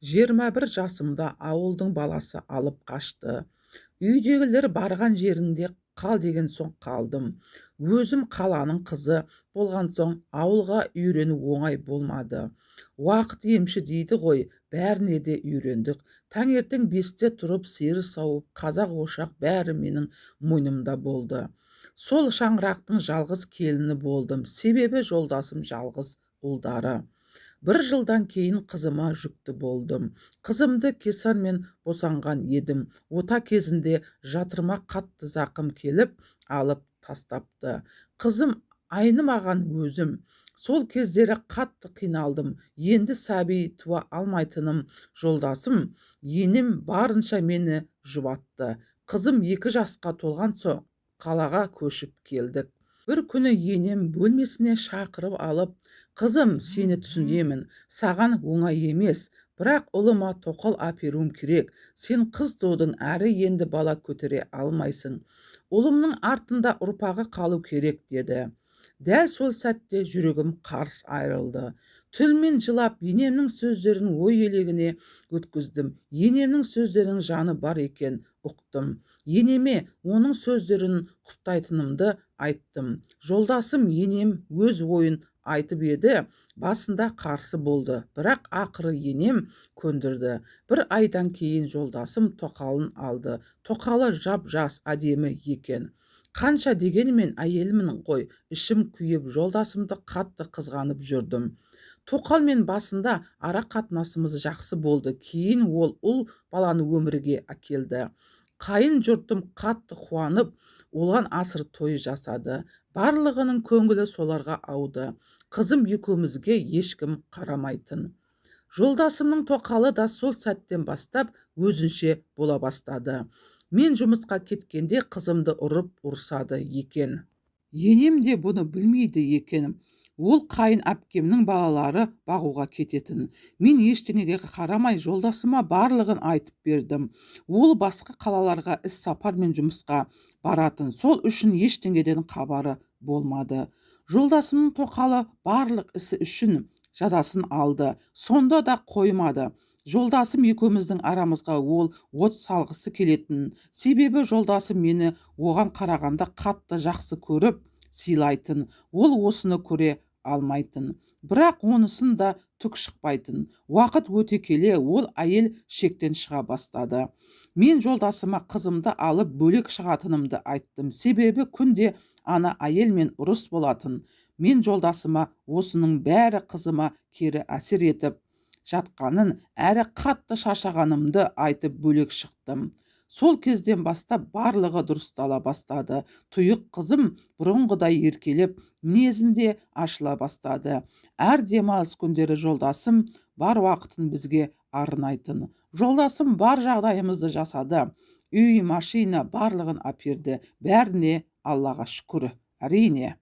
21 жасымда ауылдың баласы алып қашты. Үйдегілер барған жеріңде қал деген соң қалдым. Өзім қаланың қызы болған соң ауылға үйрену оңай болмады. Уақыт емші дейді ғой, бәріне де үйрендік. Таңертең 5-те тұрып сиыр сауып, қазақ ошақ бәрі менің мойнымда болды. Сол шаңырақтың жалғыз келіні болдым, себебі жолдасым жалғыз ұлдары. Бір жылдан кейін қызыма жүкті болдым. Қызымды кесармен босанған едім. Ота кезінде жатырма қатты зақым келіп, алып тастапты. Қызым айнымаған өзім. Сол кездері қатты қиналдым. Енді сәби туа алмайтыным жолдасым, енем барынша мені жұбатты. Қызым 2 жасқа толған соң қалаға көшіп келдік. Бір күні енем бөлмесіне шақырып алып, қызым, сені түсінемін, саған оңай емес, бірақ ұлыма тоқал әперуім керек. Сен қыз тудың, әрі енді бала көтере алмайсың. Ұлымның артында ұрпағы қалу керек деді. Дәл сол сәтте жүрегім қарс айрылды. Түнмен жылап, енемнің сөздерін ой елегіне өткіздім. Енемнің сөздерінің жаны бар екен ұқтым. Енеме оның сөздерін құптайтынымды айттым. Жолдасым енем өз ойын айтып еді, басында қарсы болды, бірақ ақыры енем көндірді. Бір айдан кейін жолдасым тоқалын алды. Тоқалы жап-жас әдемі екен. Қанша дегенімен әйелімін ғой, ішім күйіп, жолдасымды қатты қызғанып жүрдім. Тоқалмен басында ара қатынасымыз жақсы болды. Кейін ол ұл баланы өмірге әкелді. Қайын жұртым қатты қуанып, оған асыр той жасады. Барлығының көңілі соларға ауды. Қызым екеумізге ешкім қарамайтын. Жолдасымның тоқалы да сол сәттен бастап өзінше бола бастады. Мен жұмысқа кеткенде қызымды ұрсады екен. Енем де бұны білмейді екен. Ол қайын әпкемнің балалары бағуға кететін. Мен ештеңеге қарамай жолдасыма барлығын айтып бердім. Ол басқа қалаларға іс сапармен жұмысқа баратын. Сол үшін ештеңеден хабары болмады. Жолдасымның тоқалы барлық ісі үшін жазасын алды. Сонда да қоймады. Жолдасым екеуміздің арамызға ол от салғысы келетін. Себебі жолдасым мені оған қарағанда қатты жақсы көріп сыйлайтын. Ол осыны көре алмайтын. Бірақ онысын да түк шықпайтын. Уақыт өте келе ол әйел шектен шыға бастады. Мен жолдасыма қызымды алып бөлек шығатынымды айттым. Себебі күнде ана әйелмен ұрыс болатын. Мен жолдасыма осының бәрі қызыма кері әсер етіп жатқанын, әрі қатты шаршағанымды айтып бөлек шықтым. Сол кезден бастап барлығы дұрыстала бастады. Тұйық қызым бұрынғыдай еркелеп, мінезінде ашыла бастады. Әр демалыс күндері жолдасым бар уақытын бізге арнайтын. Жолдасым бар жағдайымызды жасады. Үй, машина барлығын әперді. Бәріне Аллаға шүкір. Әрине.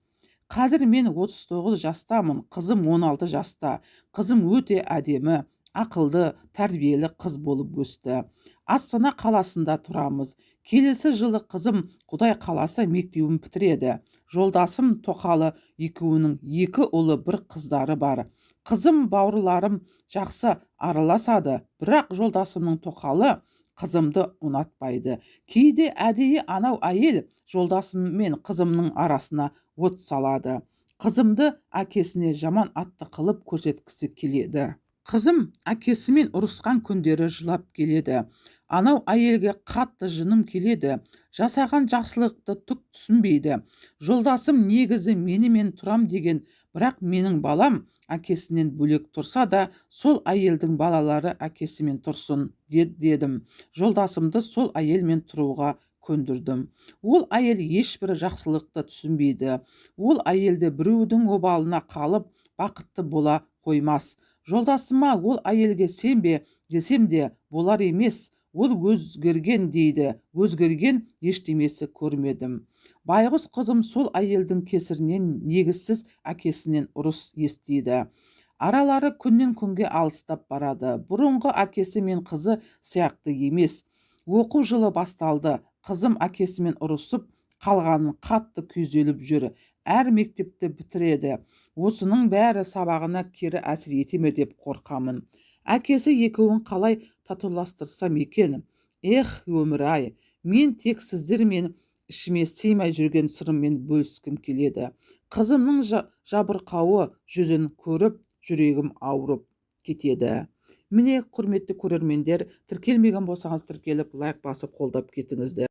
Қазір мен 39 жастамын, қызым 16 жаста. Қызым өте әдемі, ақылды, тәрбиелі қыз болып өсті. Астана қаласында тұрамыз. Келесі жылы қызым Құдай қаласа мектебін бітіреді. Жолдасым тоқалы екеуінің 2 ұлы, 1 қыздары бар. Қызым бауырларым жақсы араласады, бірақ жолдасымның тоқалы қызымды ұнатпайды. Кейде әдейі анау әйел жолдасым мен қызымның арасына от салады. Қызымды әкесіне жаман атты қылып көрсеткісі келеді. Қызым әкесімен ұрысқан күндері жылап келеді. Анау әйелге қатты жыным келеді. Жасаған жақсылықты түк түсінбейді. Жолдасым негізі менімен тұрам деген, бірақ менің балам әкесінен бөлек тұрса да, сол әйелдің балалары әкесімен тұрсын дедім. Жолдасымды сол әйелмен тұруға көндірдім. Ол әйел ешбір жақсылықты түсінбейді. Ол әйелді біреудің обалына қалып бақытты бола қоймас. Жолдасыма ол әйелге сенбе десем де болар емес. Ол өзгерген дейді. Өзгерген ештемесі көрмедім. Байғұс қызым сол әйелдің кесірінен негізсіз әкесінен ұрыс естиді. Аралары күннен күнге алыстап барады. Бұрынғы әкесі мен қызы сияқты емес. Оқу жылы басталды. Қызым әкесімен ұрысып қалғанын қатты күйзеліп жүр. Әр мектепті бітіреді. Осының бәрі сабағына кері әсер етеме деп қорқамын. әкесі екеуін қалай татуластырсам екен? Эх, өмір-ай, мен тек сіздермен ішіме сыймай жүрген сырыммен бөліскім келеді. Қызымның жабырқауы жүзін көріп, жүрегім ауырып кетеді. Міне, құрметті көрермендер, тіркелмеген болсаңыз тіркеліп, лайк басып қолдап кетіңіздер.